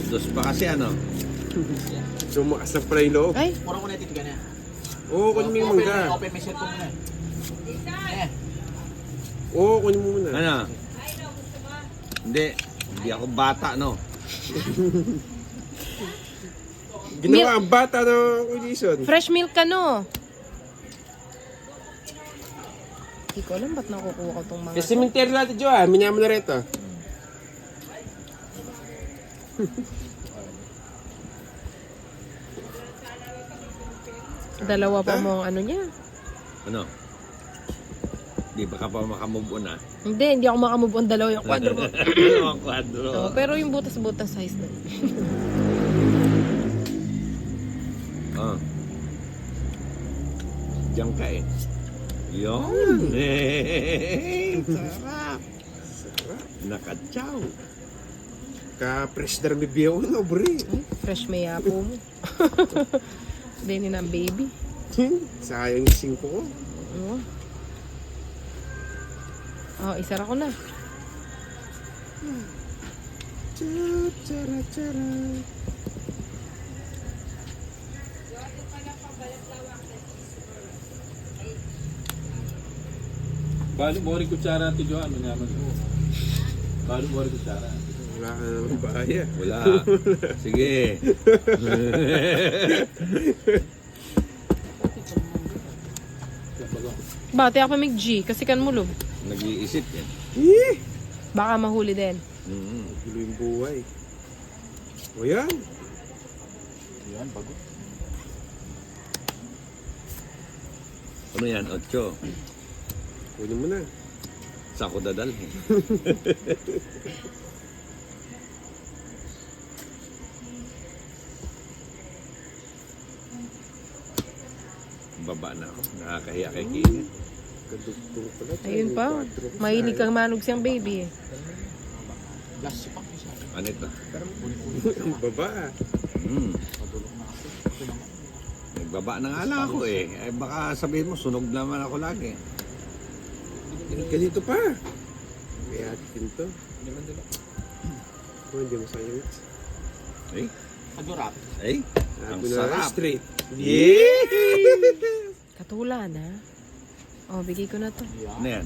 Dos pa kasi ano. Sumakas na pala yung loob. Ay, puro ko na ito ganyan. Oo, kunin mo yung mangga. Open, may cellphone mo na. Eh. Oo, kunin mo muna. Ano? Hindi ako bata, no? Ginawa ang bata ng Wilson. Fresh milk ka, no? Hindi ko alam ba't nakukuha ko tong mga... Kasi cemetery natin, Joa. Minyaman na rito. Dalawa pa mo ang ano niya. Ano? Di baka pa makamove on, ah. Hindi ako makamove on. Dalawa yung kwadro ko. Ang kwadro. So, pero yung butas-butas size na. Ah. Diyan ka eh. Yun. Sarap. Sarap. Nakatsaw. Ka-fresh na rin bibiyaw na, bro. Ay, fresh may yapo mo. Dini ng baby. Sayang yung 5 ko. Oo. Oh, isara ko na. Tara, tara. Balo mo rin kutsara ito, Johan. Manyaman mo. Balo mo rin kutsara. Wala ka naman bahaya. Wala. Sige. Bati ako may G kasi kan mulog. Nag-iisip yan. Baka mahuli din. Gulo yung buhay. O yan. Yan, bago. Ano yan? 8. Kunin mo na. Sa ako dadalhin. Baba na ako. Nakakahiya kay Kini. Kadugtong pala. Ayun pa. Mahilig kang manog siyang baby eh. Last sipak siya. Ano ito? Ang baba. Padulok na ako. Nagbaba na nga lang ako eh. Eh baka sabihin mo, sunog naman ako lagi. Ganito pa. May atin to. Oh, hindi mo sayang. Eh? Padurap. Eh? Ang sarap. Straight. Yeah! Katula na. Oh, bigay ko na to. Ano yan?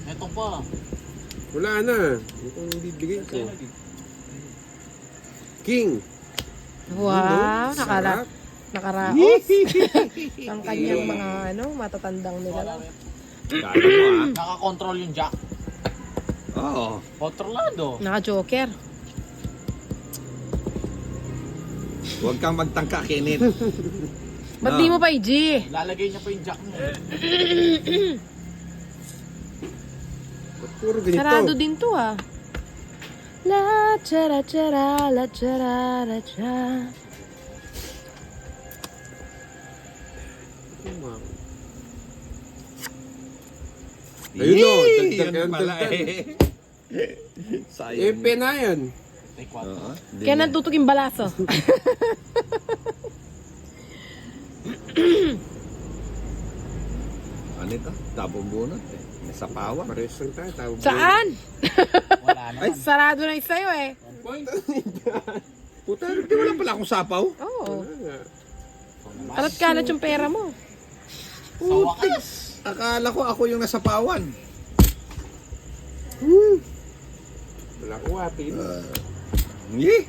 Ito pa. Wala na. Ito ang bibigay ko. King. Wow, Sarap. nakaraos. Ang kanyang mga matatandang nila. Kala mo ah. Nakakontrol yung jack. Oo. Kontrolado. Naka-joker. Huwag kang magtangka, Kinit. Ba't di mo pa i-G? Lalagay niya pa yung jack niya. Ba't puro ganito? Sarado din to ah. La chara chara la chara la cha. Ayun o, Yee! dagdag Yan yan, pala dagdag. eh. Eh, Sayang. pena yan. Take 4. Oo, hindi Kaya na. natutok yung balaso. Ano ito? Tapong bunot eh. May sapawan. Pares lang tayo. Tawag Saan? Wala naman. Sarado na yung sa'yo eh. Puta, di wala pala akong sapaw. Oo. Wala nga. Kalat-kalat yung pera mo. Sa wakas. Akala ko ako yung nasapawan. Wala ko atin. Yee!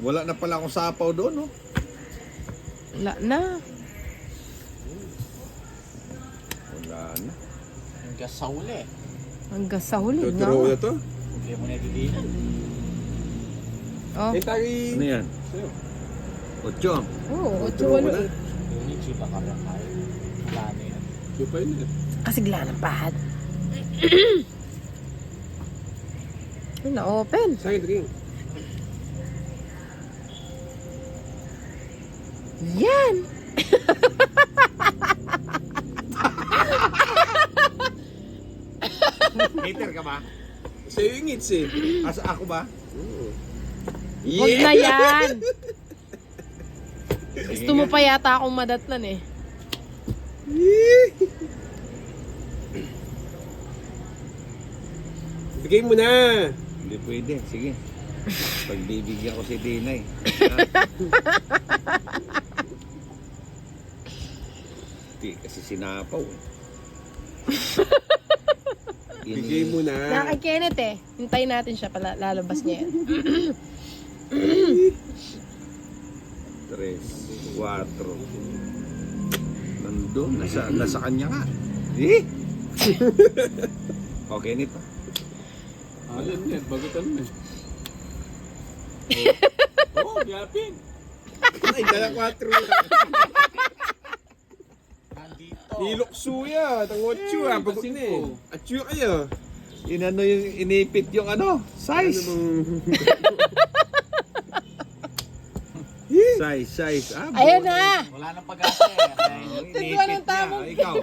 Wala na pala akong sapaw doon, no? Wala na. Wala na. Hanggang sa uli. Hanggang sa huli. Tuturo No? na to. Hindi mo na didinan. Oh. Eh, tagi. Ano yan? 8. Oo, Tuturo ko 8-1. na. Yung chiba ka lang kayo. Wala na yan. Supay na. Kasigla ng pahad. Ay, na-open. Sa akin, King. Yan! Hater ka ba? Sa'yo yung hits eh. Asa ako ba? Oo. Huwag na yan! Gusto mo pa yata akong madatnan eh. Bigay mo na. Hindi pwede. Sige. Pagbibigyan ko si Dinay. Hindi kasi sinapaw. Bigay mo na. Na kay Kenneth eh. Hintayin natin siya pala, lalabas niya yan. 3, 4. Nandun. Nasa kanya nga. Eh? Okay nito. Yan, bagutan mo eh. Oh, yapin. Ay, dala 4. Nandito. Niloksuya. Tangotsu ah. Bagot na eh. Atsu kayo. Inano yung inipit yung ano? Size. Size. Ayan na! Wala nang pag-asa eh. Tadwa ng tama. Ikaw.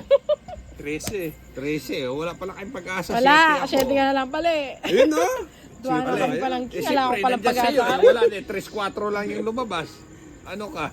13. 13. Wala pala kayong pag-asa. Wala, Siyete kasi nga na lang pala eh. Ayun no? Duwa na lang palang Eh, wala ko siyempre, palang nandiyan sa'yo, pag-asa. eh, wala na, 3-4 lang yung lumabas. Ano ka?